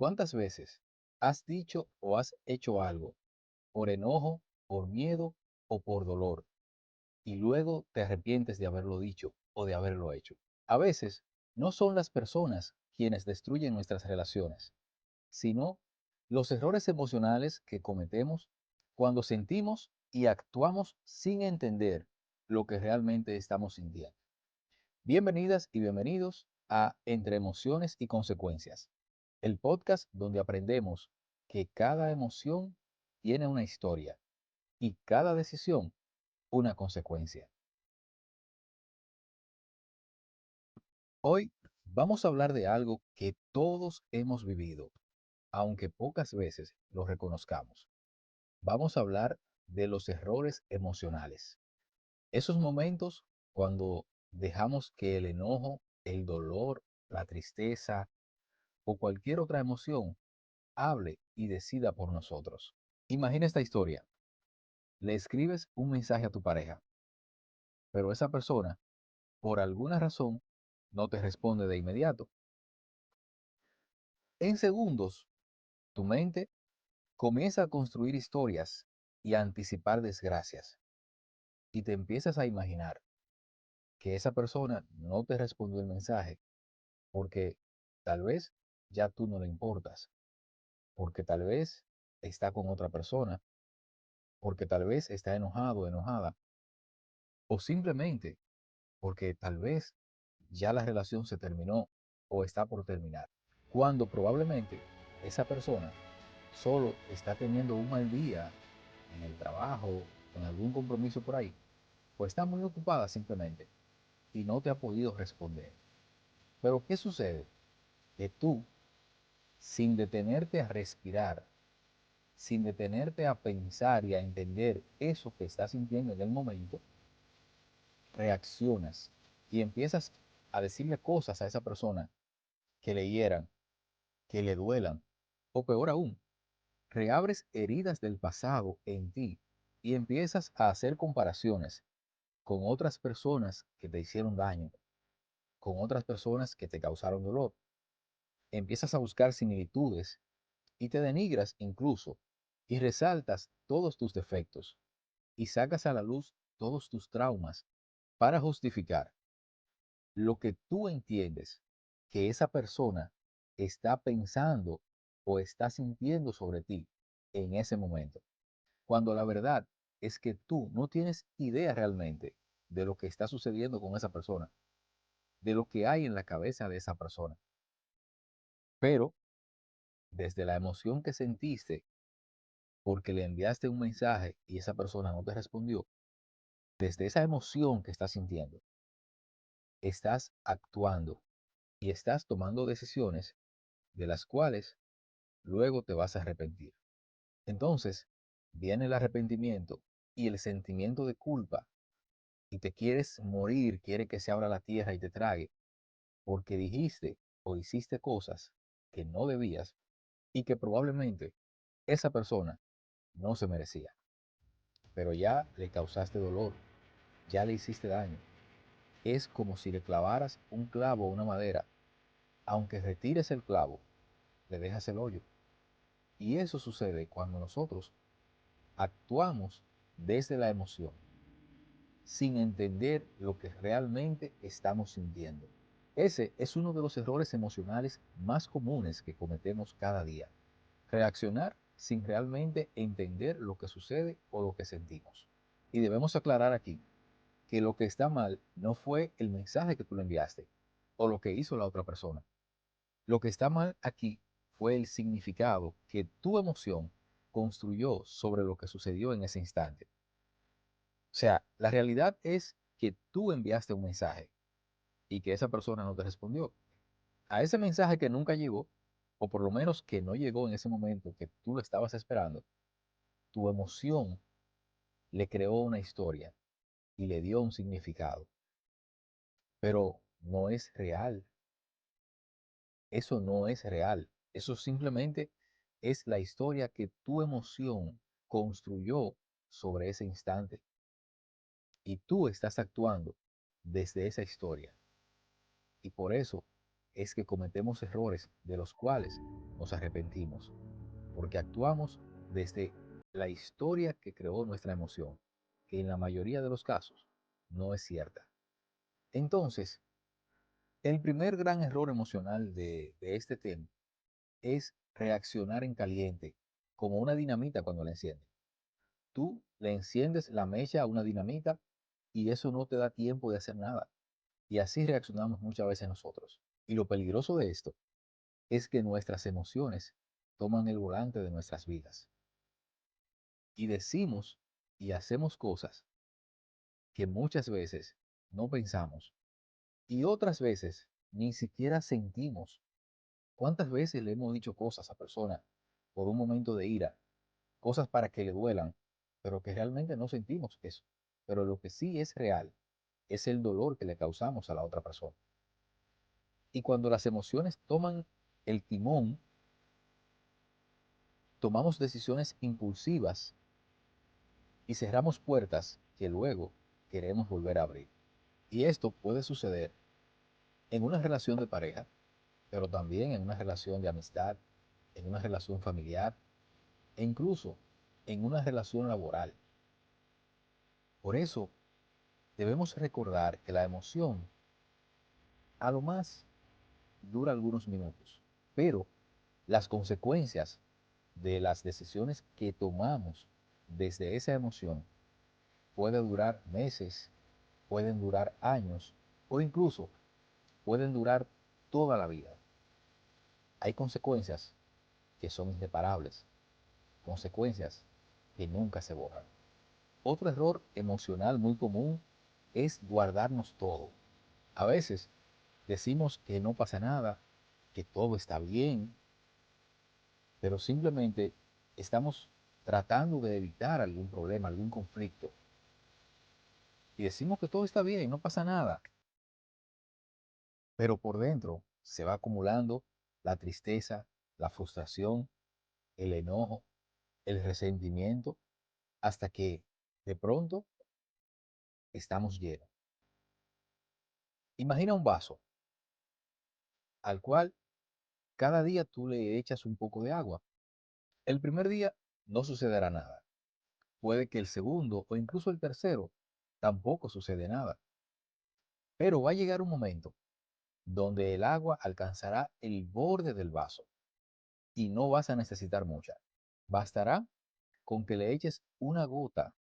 ¿Cuántas veces has dicho o has hecho algo por enojo, por miedo o por dolor y luego te arrepientes de haberlo dicho o de haberlo hecho? A veces no son las personas quienes destruyen nuestras relaciones, sino los errores emocionales que cometemos cuando sentimos y actuamos sin entender lo que realmente estamos sintiendo. Bienvenidas y bienvenidos a Entre Emociones y Consecuencias, el podcast donde aprendemos que cada emoción tiene una historia y cada decisión una consecuencia. Hoy vamos a hablar de algo que todos hemos vivido, aunque pocas veces lo reconozcamos. Vamos a hablar de los errores emocionales. Esos momentos cuando dejamos que el enojo, el dolor, la tristeza o cualquier otra emoción hable y decida por nosotros. Imagina esta historia. Le escribes un mensaje a tu pareja, pero esa persona, por alguna razón, no te responde de inmediato. En segundos, tu mente comienza a construir historias y a anticipar desgracias. Y te empiezas a imaginar que esa persona no te respondió el mensaje porque tal vez ya tú no le importas, porque tal vez está con otra persona, porque tal vez está enojado o enojada, o simplemente porque tal vez ya la relación se terminó o está por terminar, cuando probablemente esa persona solo está teniendo un mal día en el trabajo, en algún compromiso por ahí, o está muy ocupada simplemente y no te ha podido responder. Pero ¿qué sucede? Que tú, sin detenerte a respirar, sin detenerte a pensar y a entender eso que estás sintiendo en el momento, reaccionas y empiezas a decirle cosas a esa persona que le hieran, que le duelan, o peor aún, reabres heridas del pasado en ti y empiezas a hacer comparaciones con otras personas que te hicieron daño, con otras personas que te causaron dolor. Empiezas a buscar similitudes y te denigras incluso y resaltas todos tus defectos y sacas a la luz todos tus traumas para justificar lo que tú entiendes que esa persona está pensando o está sintiendo sobre ti en ese momento. Cuando la verdad es que tú no tienes idea realmente de lo que está sucediendo con esa persona, de lo que hay en la cabeza de esa persona. Pero desde la emoción que sentiste porque le enviaste un mensaje y esa persona no te respondió, desde esa emoción que estás sintiendo, estás actuando y estás tomando decisiones de las cuales luego te vas a arrepentir. Entonces, viene el arrepentimiento y el sentimiento de culpa y te quieres morir, quiere que se abra la tierra y te trague, porque dijiste o hiciste cosas que no debías y que probablemente esa persona no se merecía. Pero ya le causaste dolor, ya le hiciste daño. Es como si le clavaras un clavo a una madera. Aunque retires el clavo, le dejas el hoyo. Y eso sucede cuando nosotros actuamos desde la emoción, sin entender lo que realmente estamos sintiendo. Ese es uno de los errores emocionales más comunes que cometemos cada día. Reaccionar sin realmente entender lo que sucede o lo que sentimos. Y debemos aclarar aquí que lo que está mal no fue el mensaje que tú le enviaste o lo que hizo la otra persona. Lo que está mal aquí fue el significado que tu emoción construyó sobre lo que sucedió en ese instante. O sea, la realidad es que tú enviaste un mensaje y que esa persona no te respondió. A ese mensaje que nunca llegó, o por lo menos que no llegó en ese momento que tú lo estabas esperando, tu emoción le creó una historia y le dio un significado, pero no es real. Eso no es real. Eso simplemente es la historia que tu emoción construyó sobre ese instante y tú estás actuando desde esa historia. Y por eso es que cometemos errores de los cuales nos arrepentimos, porque actuamos desde la historia que creó nuestra emoción, que en la mayoría de los casos no es cierta. Entonces, el primer gran error emocional de este tema es reaccionar en caliente, como una dinamita cuando la enciendes. Tú le enciendes la mecha a una dinamita y eso no te da tiempo de hacer nada. Y así reaccionamos muchas veces nosotros. Y lo peligroso de esto es que nuestras emociones toman el volante de nuestras vidas. Y decimos y hacemos cosas que muchas veces no pensamos y otras veces ni siquiera sentimos. ¿Cuántas veces le hemos dicho cosas a personas por un momento de ira, cosas para que le duelan, pero que realmente no sentimos eso? Pero lo que sí es real es el dolor que le causamos a la otra persona. Y cuando las emociones toman el timón, tomamos decisiones impulsivas y cerramos puertas que luego queremos volver a abrir. Y esto puede suceder en una relación de pareja, pero también en una relación de amistad, en una relación familiar e incluso en una relación laboral. Por eso debemos recordar que la emoción a lo más dura algunos minutos, pero las consecuencias de las decisiones que tomamos desde esa emoción puede durar meses, pueden durar años o incluso pueden durar toda la vida. Hay consecuencias que son irreparables, consecuencias que nunca se borran. Otro error emocional muy común es guardarnos todo. A veces decimos que no pasa nada, que todo está bien, pero simplemente estamos tratando de evitar algún problema, algún conflicto. Y decimos que todo está bien, no pasa nada, pero por dentro se va acumulando la tristeza, la frustración, el enojo, el resentimiento, hasta que de pronto estamos llenos. Imagina un vaso al cual cada día tú le echas un poco de agua. El primer día no sucederá nada. Puede que el segundo o incluso el tercero tampoco sucede nada. Pero va a llegar un momento donde el agua alcanzará el borde del vaso y no vas a necesitar mucha. Bastará con que le eches una gota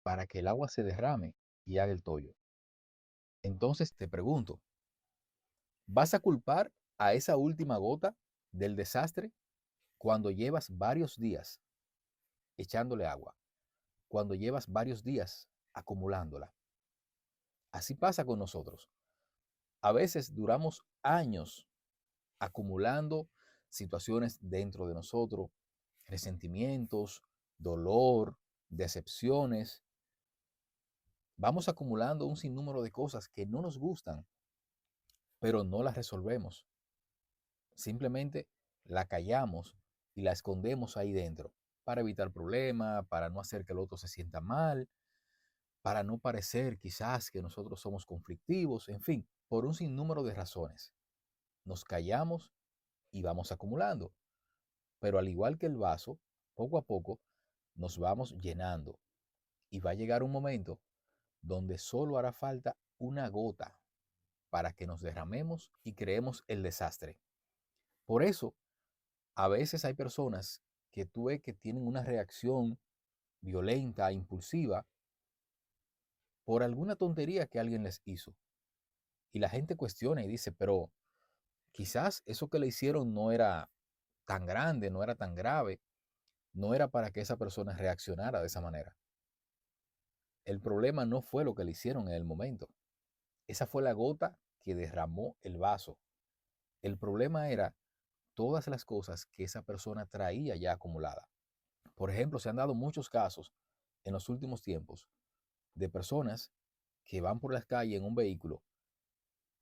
para que el agua se derrame y haga el tollo. Entonces te pregunto, ¿vas a culpar a esa última gota del desastre cuando llevas varios días echándole agua, cuando llevas varios días acumulándola? Así pasa con nosotros. A veces duramos años acumulando situaciones dentro de nosotros, resentimientos, dolor, decepciones. Vamos acumulando un sinnúmero de cosas que no nos gustan, pero no las resolvemos. Simplemente la callamos y la escondemos ahí dentro para evitar problemas, para no hacer que el otro se sienta mal, para no parecer quizás que nosotros somos conflictivos, en fin, por un sinnúmero de razones. Nos callamos y vamos acumulando. Pero al igual que el vaso, poco a poco nos vamos llenando y va a llegar un momento donde solo hará falta una gota para que nos derramemos y creemos el desastre. Por eso, a veces hay personas que tú ves que tienen una reacción violenta, impulsiva, por alguna tontería que alguien les hizo. Y la gente cuestiona y dice, pero quizás eso que le hicieron no era tan grande, no era tan grave, no era para que esa persona reaccionara de esa manera. El problema no fue lo que le hicieron en el momento. Esa fue la gota que derramó el vaso. El problema era todas las cosas que esa persona traía ya acumulada. Por ejemplo, se han dado muchos casos en los últimos tiempos de personas que van por las calles en un vehículo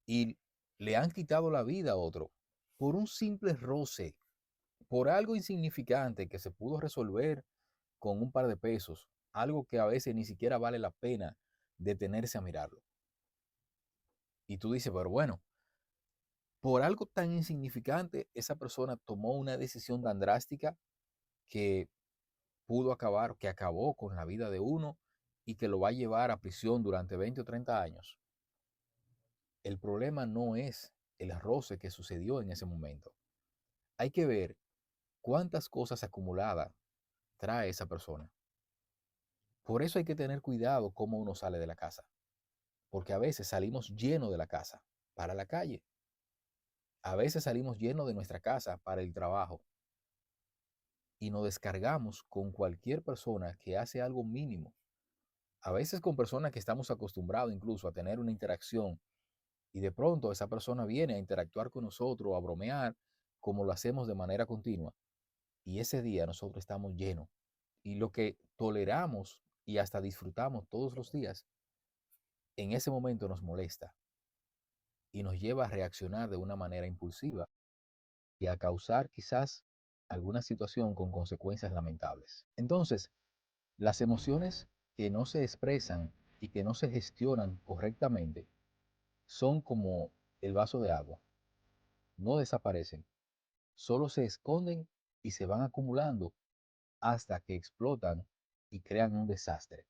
y le han quitado la vida a otro por un simple roce, por algo insignificante que se pudo resolver con un par de pesos, algo que a veces ni siquiera vale la pena detenerse a mirarlo. Y tú dices, pero bueno, Por algo tan insignificante, esa persona tomó una decisión tan drástica que pudo acabar, que acabó con la vida de uno y que lo va a llevar a prisión durante 20 o 30 años. El problema no es el roce que sucedió en ese momento. Hay que ver cuántas cosas acumuladas trae esa persona. Por eso hay que tener cuidado cómo uno sale de la casa, porque a veces salimos llenos de la casa para la calle. A veces salimos llenos de nuestra casa para el trabajo y nos descargamos con cualquier persona que hace algo mínimo. A veces con personas que estamos acostumbrados incluso a tener una interacción y de pronto esa persona viene a interactuar con nosotros, a bromear, como lo hacemos de manera continua. Y ese día nosotros estamos llenos. Y lo que toleramos y hasta disfrutamos todos los días, en ese momento nos molesta y nos lleva a reaccionar de una manera impulsiva y a causar quizás alguna situación con consecuencias lamentables. Entonces, las emociones que no se expresan y que no se gestionan correctamente son como el vaso de agua. No desaparecen, solo se esconden y se van acumulando hasta que explotan y crean un desastre.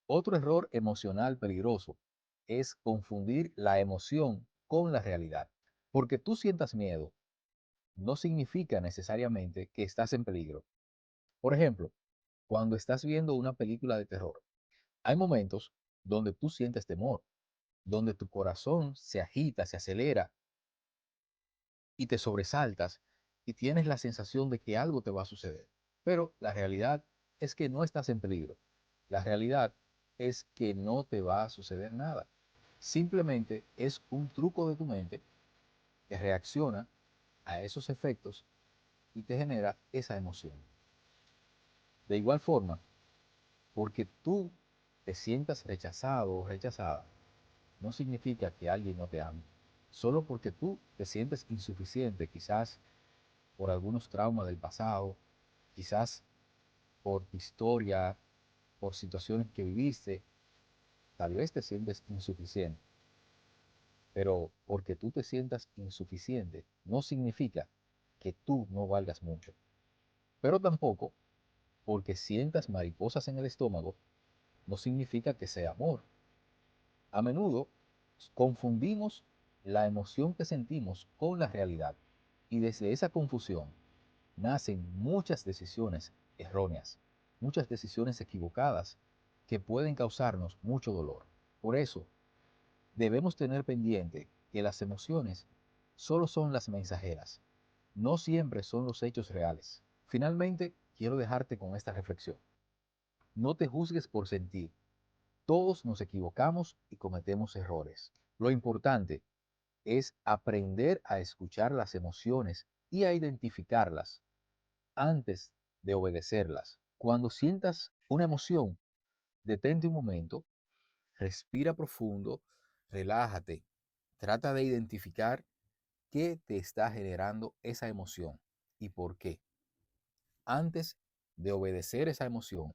Otro error emocional peligroso es confundir la emoción con la realidad. Porque tú sientas miedo no significa necesariamente que estás en peligro. Por ejemplo, cuando estás viendo una película de terror, hay momentos donde tú sientes temor, donde tu corazón se agita, se acelera y te sobresaltas y tienes la sensación de que algo te va a suceder. Pero la realidad es que no estás en peligro. La realidad es que no te va a suceder nada. Simplemente es un truco de tu mente que reacciona a esos efectos y te genera esa emoción. De igual forma, porque tú te sientas rechazado o rechazada, no significa que alguien no te ame. Solo porque tú te sientes insuficiente, quizás por algunos traumas del pasado, quizás por tu historia, por situaciones que viviste, tal vez te sientes insuficiente. Pero porque tú te sientas insuficiente, no significa que tú no valgas mucho. Pero tampoco porque sientas mariposas en el estómago, no significa que sea amor. A menudo confundimos la emoción que sentimos con la realidad y desde esa confusión nacen muchas decisiones erróneas, muchas decisiones equivocadas que pueden causarnos mucho dolor. Por eso, debemos tener pendiente que las emociones solo son las mensajeras, no siempre son los hechos reales. Finalmente, quiero dejarte con esta reflexión. No te juzgues por sentir. Todos nos equivocamos y cometemos errores. Lo importante es aprender a escuchar las emociones y a identificarlas antes de obedecerlas. Cuando sientas una emoción, detente un momento, respira profundo, relájate, trata de identificar qué te está generando esa emoción y por qué, antes de obedecer esa emoción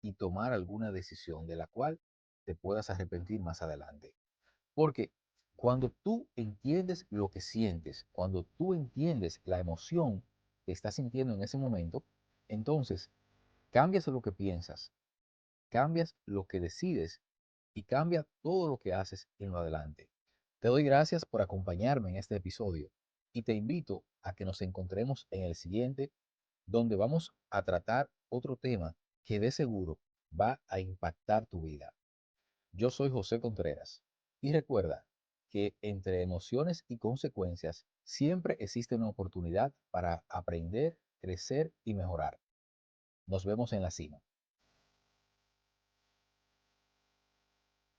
y tomar alguna decisión de la cual te puedas arrepentir más adelante. Porque cuando tú entiendes lo que sientes, cuando tú entiendes la emoción que estás sintiendo en ese momento, entonces cambias lo que piensas, cambias lo que decides y cambia todo lo que haces en lo adelante. Te doy gracias por acompañarme en este episodio y te invito a que nos encontremos en el siguiente, donde vamos a tratar otro tema que de seguro va a impactar tu vida. Yo soy José Contreras y recuerda que entre emociones y consecuencias siempre existe una oportunidad para aprender, crecer y mejorar. Nos vemos en la cima.